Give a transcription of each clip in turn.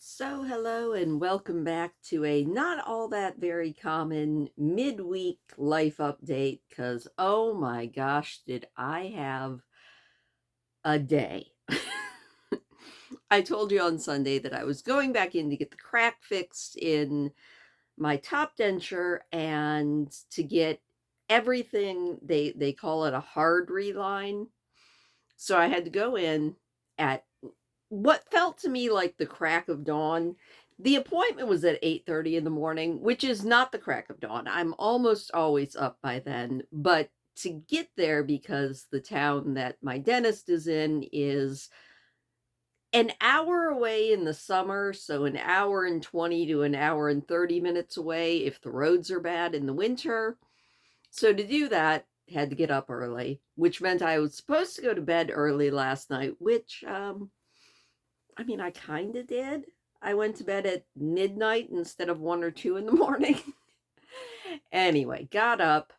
So, hello and welcome back to a not all that very common midweek life update. Because, oh my gosh, did I have a day! I told you on Sunday that I was going back in to get the crack fixed in my top denture and to get everything, they call it a hard reline. So, I had to go in at what felt to me like the crack of dawn. The appointment was at 8:30 in the morning, which is not the crack of dawn. I'm almost always up by then, but to get there, because the town that my dentist is in is an hour away in the summer, so an hour and 20 to an hour and 30 minutes away if the roads are bad in the winter. So to do that, had to get up early, which meant I was supposed to go to bed early last night, which I mean, I kinda did. I went to bed at midnight instead of 1 or 2 in the morning. Anyway, got up,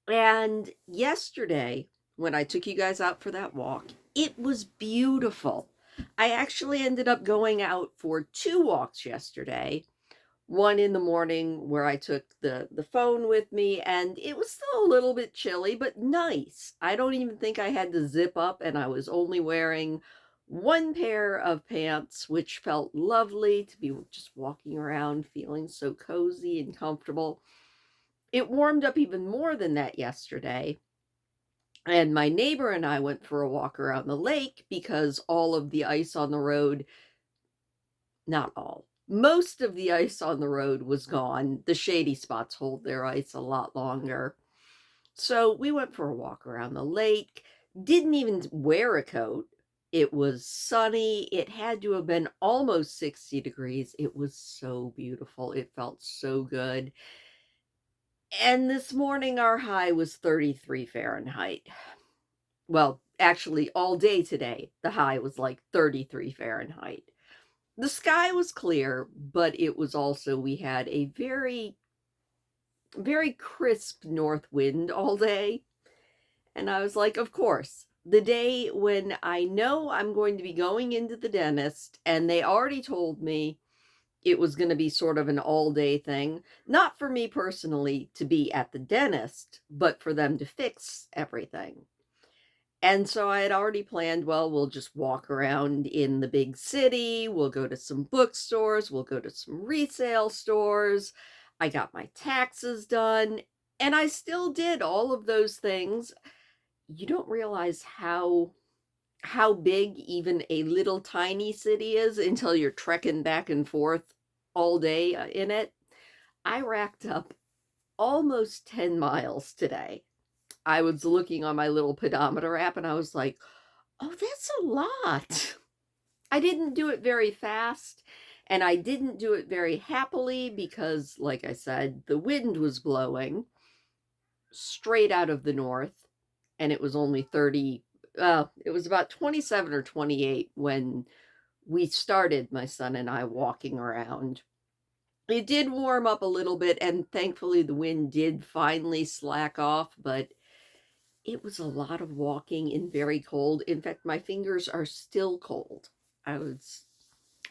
and yesterday, when I took you guys out for that walk, it was beautiful. I actually ended up going out for 2 walks yesterday. One in the morning where I took the phone with me, and it was still a little bit chilly, but nice. I don't even think I had to zip up, and I was only wearing one pair of pants, which felt lovely to be just walking around feeling so cozy and comfortable. It warmed up even more than that yesterday, and my neighbor and I went for a walk around the lake because all of the ice on the road, not all, most of the ice on the road was gone. The shady spots hold their ice a lot longer. So we went for a walk around the lake, didn't even wear a coat. It was sunny. It had to have been almost 60 degrees. It was so beautiful. It felt so good. And this morning, our high was 33 Fahrenheit. Well, actually, all day today, the high was like 33 Fahrenheit. The sky was clear, but it was also, we had a very, very crisp north wind all day. And I was like, of course, the day when I know I'm going to be going into the dentist, and they already told me it was going to be sort of an all day thing, not for me personally to be at the dentist, but for them to fix everything. And so I had already planned, well, we'll just walk around in the big city. We'll go to some bookstores. We'll go to some resale stores. I got my taxes done. And I still did all of those things. You don't realize how big even a little tiny city is until you're trekking back and forth all day in it. I racked up almost 10 miles today. I was looking on my little pedometer app and I was like, oh, that's a lot. I didn't do it very fast, and I didn't do it very happily because, like I said, the wind was blowing straight out of the north, and it was only 30, it was about 27 or 28 when we started, my son and I, walking around. It did warm up a little bit, and thankfully the wind did finally slack off, but it was a lot of walking in very cold. In fact, my fingers are still cold. I was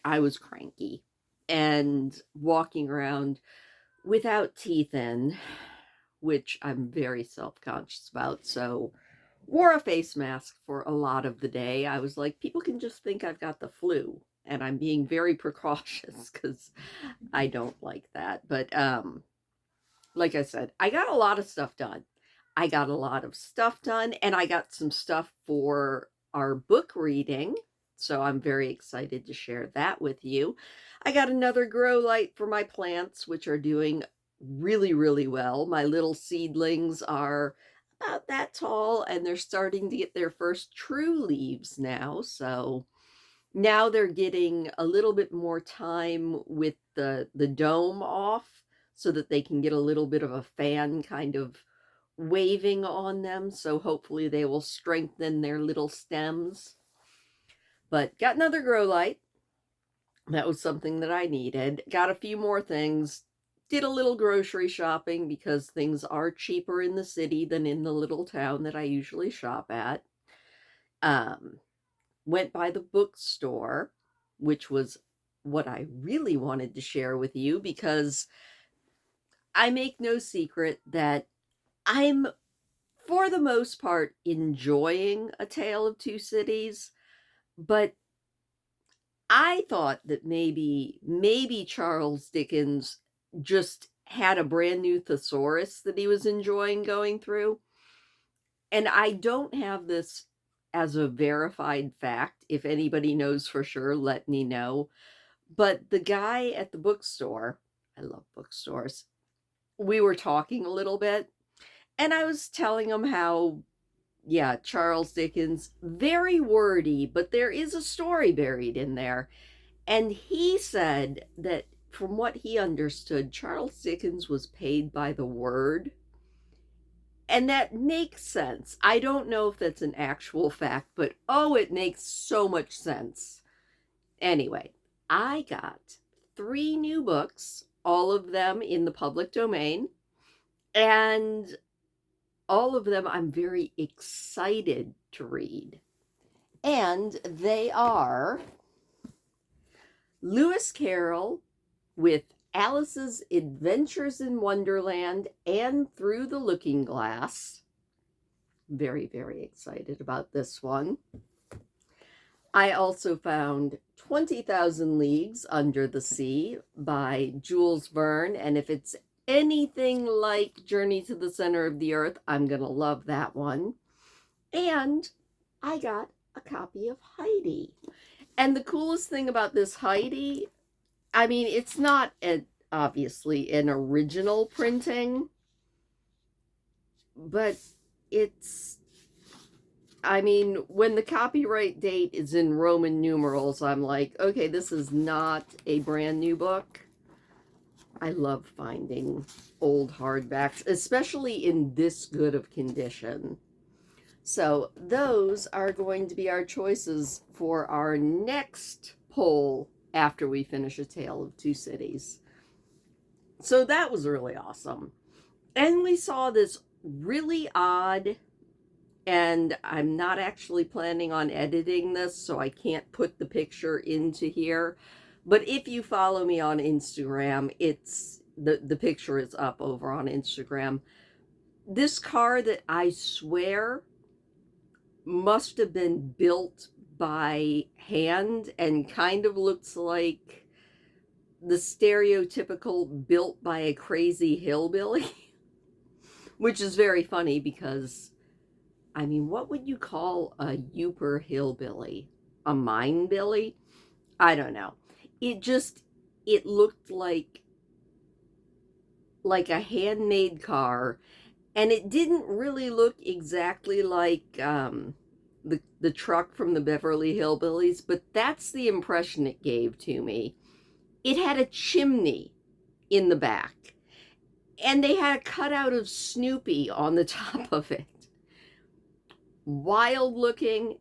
I was cranky and walking around without teeth in, which I'm very self-conscious about. So, wore a face mask for a lot of the day. I was like, people can just think I've got the flu, and I'm being very precautious because I don't like that. But like I said, I got a lot of stuff done. I got a lot of stuff done, and I got some stuff for our book reading. So I'm very excited to share that with you. I got another grow light for my plants, which are doing really, really well. My little seedlings are about that tall, and they're starting to get their first true leaves now. So now they're getting a little bit more time with the dome off so that they can get a little bit of a fan kind of waving on them, so hopefully they will strengthen their little stems. But got another grow light. That was something that I needed. Got a few more things. Did a little grocery shopping because things are cheaper in the city than in the little town that I usually shop at. Um, Went by the bookstore, which was what I really wanted to share with you, because I make no secret that I'm, for the most part, enjoying A Tale of Two Cities, but I thought that maybe Charles Dickens just had a brand new thesaurus that he was enjoying going through. And I don't have this as a verified fact. If anybody knows for sure, let me know. But the guy at the bookstore, I love bookstores, we were talking a little bit, and I was telling him how, yeah, Charles Dickens, very wordy, but there is a story buried in there. And he said that from what he understood, Charles Dickens was paid by the word. And that makes sense. I don't know if that's an actual fact, but oh, it makes so much sense. Anyway, I got 3 new books, all of them in the public domain, and all of them I'm very excited to read. And they are Lewis Carroll with Alice's Adventures in Wonderland and Through the Looking Glass. Very, very excited about this one. I also found 20,000 Leagues Under the Sea by Jules Verne, and if it's anything like Journey to the Center of the Earth, I'm going to love that one. And I got a copy of Heidi. And the coolest thing about this Heidi, I mean, it's not obviously an original printing, but it's, I mean, when the copyright date is in Roman numerals, I'm like, okay, this is not a brand new book. I love finding old hardbacks, especially in this good of condition. So those are going to be our choices for our next poll after we finish A Tale of Two Cities. So that was really awesome. And we saw this really odd, and I'm not actually planning on editing this, so I can't put the picture into here. But if you follow me on Instagram, it's the picture is up over on Instagram. This car that I swear must have been built by hand and kind of looks like the stereotypical built by a crazy hillbilly, which is very funny because, I mean, what would you call a Yooper hillbilly? A mine billy? I don't know. It looked like a handmade car, and it didn't really look exactly like the truck from the Beverly Hillbillies, but that's the impression it gave to me. It had a chimney in the back, and they had a cutout of Snoopy on the top of it. Wild looking,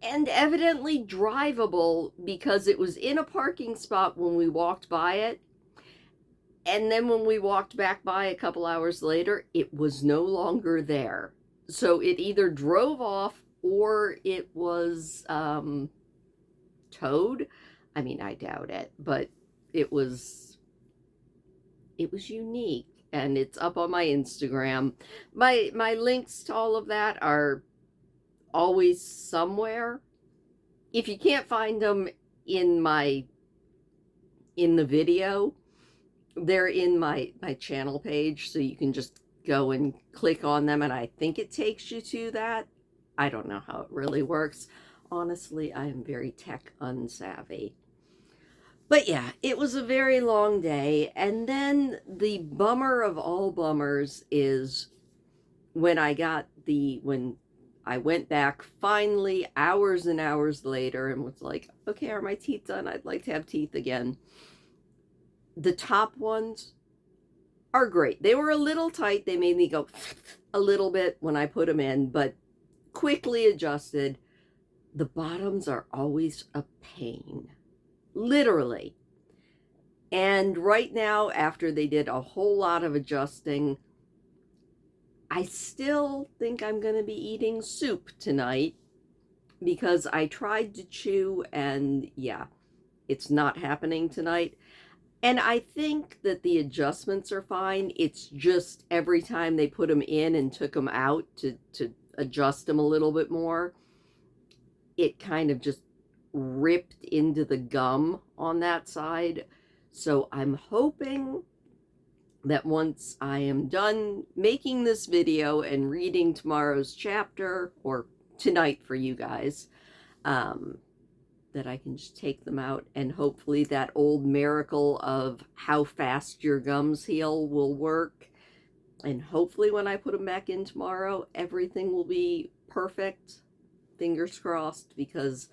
and evidently drivable because it was in a parking spot when we walked by it. And then when we walked back by a couple hours later, it was no longer there. So it either drove off or it was towed. I mean, I doubt it, but it was unique, and it's up on my Instagram. My links to all of that are always somewhere. If you can't find them in the video, they're in my channel page, so you can just go and click on them, and I think it takes you to that. I don't know how it really works. Honestly, I am very tech unsavvy. But yeah, it was a very long day, and then the bummer of all bummers is when I went back finally hours and hours later and was like, okay, are my teeth done? I'd like to have teeth again. The top ones are great. They were a little tight. They made me go a little bit when I put them in, but quickly adjusted. The bottoms are always a pain, literally. And right now, after they did a whole lot of adjusting, I still think I'm going to be eating soup tonight because I tried to chew, and yeah, it's not happening tonight. And I think that the adjustments are fine. It's just every time they put them in and took them out to adjust them a little bit more, it kind of just ripped into the gum on that side. So I'm hoping that once I am done making this video and reading tomorrow's chapter, or tonight for you guys, um, that I can just take them out, and hopefully that old miracle of how fast your gums heal will work. And hopefully when I put them back in tomorrow, everything will be perfect. Fingers crossed, because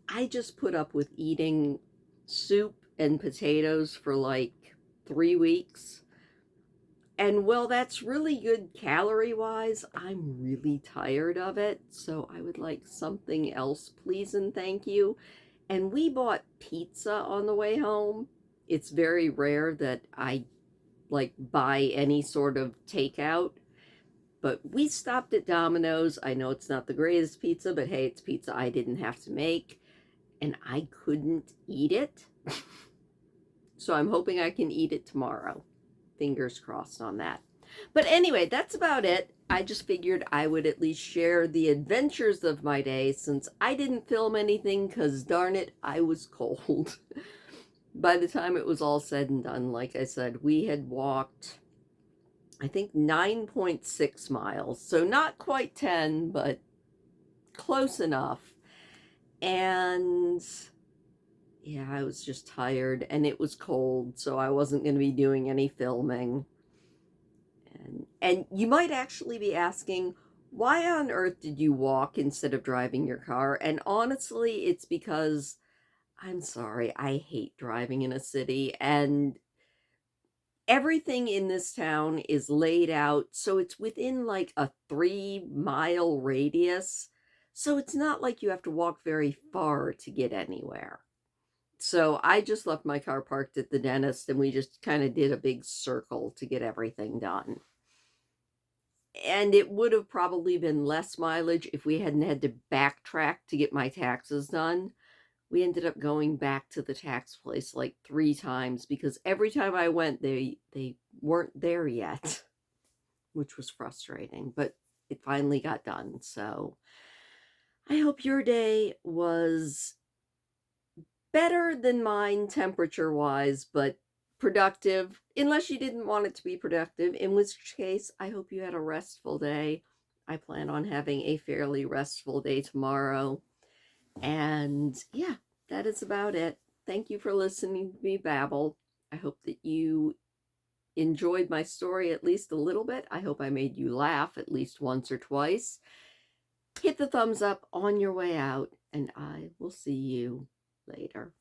I just put up with eating soup and potatoes for like 3 weeks. And well, that's really good calorie wise. I'm really tired of it. So I would like something else, please and thank you. And we bought pizza on the way home. It's very rare that I like buy any sort of takeout, but we stopped at Domino's. I know it's not the greatest pizza, but hey, it's pizza I didn't have to make, and I couldn't eat it. So I'm hoping I can eat it tomorrow. Fingers crossed on that. But anyway, that's about it. I just figured I would at least share the adventures of my day, since I didn't film anything because darn it, I was cold. By the time it was all said and done, like I said, we had walked, I think, 9.6 miles. So not quite 10, but close enough. And yeah, I was just tired and it was cold, so I wasn't going to be doing any filming. And you might actually be asking, why on earth did you walk instead of driving your car? And honestly, it's because, I'm sorry, I hate driving in a city, and everything in this town is laid out so it's within like a 3-mile radius. So it's not like you have to walk very far to get anywhere. So I just left my car parked at the dentist and we just kind of did a big circle to get everything done. And it would have probably been less mileage if we hadn't had to backtrack to get my taxes done. We ended up going back to the tax place like 3 times because every time I went, they weren't there yet, which was frustrating, but it finally got done. So I hope your day was better than mine temperature wise, but productive, unless you didn't want it to be productive, in which case I hope you had a restful day. I plan on having a fairly restful day tomorrow. And yeah, that is about it. Thank you for listening to me babble. I hope that you enjoyed my story at least a little bit. I hope I made you laugh at least once or twice. Hit the thumbs up on your way out, and I will see you later.